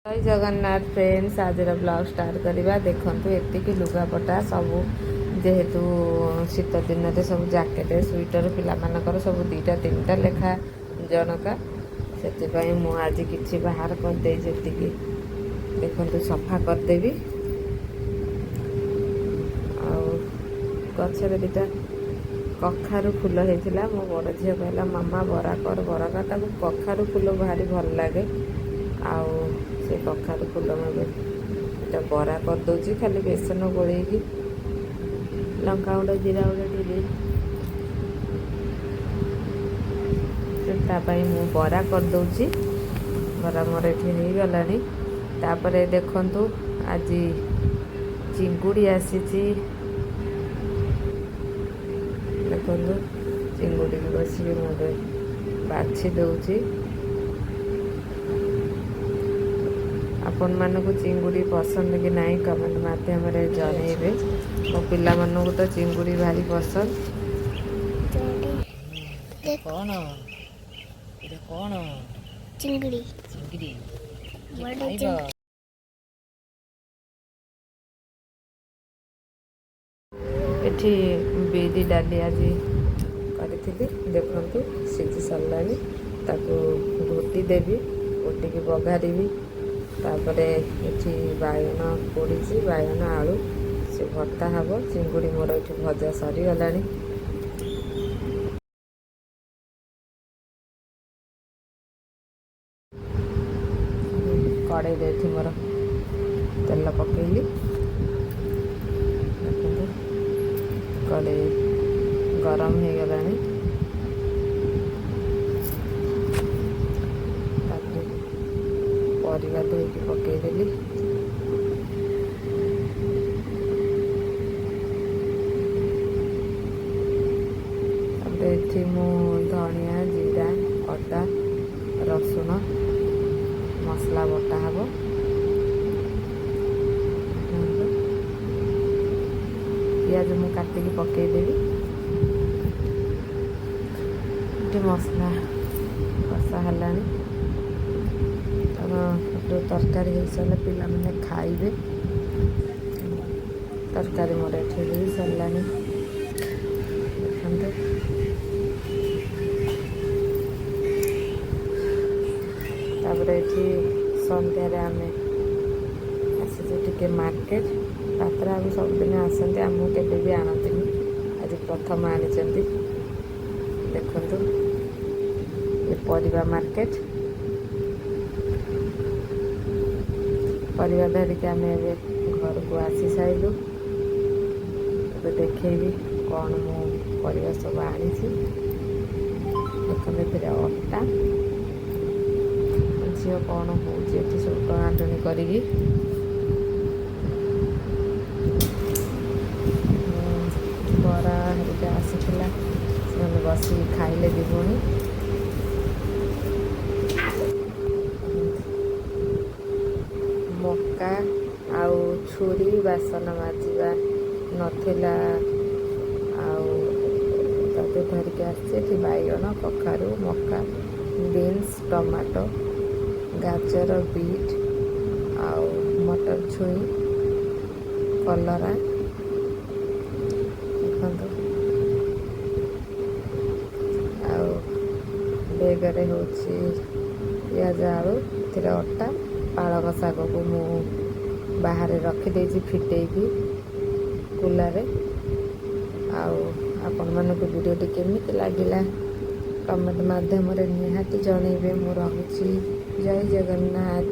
जय जगन्नाथ फ्रेंड्स आज blog start करवा देखु एति लुगापटा सब जेहेतु शीत दिन में सब जैकेट स्वेटर पिलाମାନଙ୍କର सब दुईटा तीनटा लेखा जनका से मु आज किसी बाहर करदे देखु सफा करदेवी गचर दुटा कखारू फूल होता मो बड़ झील कहला मामा बरा कर कखारू फूल भारी भल लगे आउ से कखारू फूल में बरा करदे खाली बेसन गोल लंका गुंड जीरा गुंड तापाई मु बरा करदे बरा मोर ये गलानी तापरे देखंतु आज चिंगुड़ी आसी देखो चिंगुड़ी बस मुझे बाछी दौची आपण मानक चिंगुड़ी पसंद कि नहीं कमेंट माध्यम जनइबे मो पिला मानक तो चिंगुड़ी भारी पसंद कौन कौन चिंगड़ी चिंगड़ी एठी बिरी डाली आज करी देखु सीझी सारा घोटी देवी घोटी की बघारी तापरे एठी बायन पोड़ी बायन आलू से भर्ता हम चिंगुड़ी मोर ये भजा सरी गलानी कड़े दे मोर तेल पकईली कड़े गरम हो गलानी परिवा धोईकी पकईदेली ये मु धनिया जीरा अदा रसुण मसला बटा हम पियाज मु काटिकी पकईदेवी ये मसला कषा है तरकारी हो सारे पिला मैंने खाइबे तरकारी मोर ये सरला ये सन्धार आम आसी मार्केट पात्र आम सबुदिन आसती आमको केवे भी आणती आज प्रथम आनी देखु ये परिवा मार्केट परिवा धरिकी आम घर को आसी सारू देखेबी कौन मो परिवा सब आनी देखते फिर अटा झील कौन हो सब टणाटणी करी बरा हरिका आसीला से बस खाइले दिवनी मक्का आउ छुरी बासन माजिबा नथिला आते धरिकी आसी बैगन कखारू मक्का बीन्स टमाटो गाजर बीट आउ मटर छुई कलरा देखो बेगरे हूँ पियाज आलू ए अटा पालक शाग को मु बाहर रखीदे फिटेकी कुलारे आपण मानक वीडियोटी केमिति लागिला कमेंट माध्यम निहाती जनइबे। मु रहुछि जय जगन्नाथ।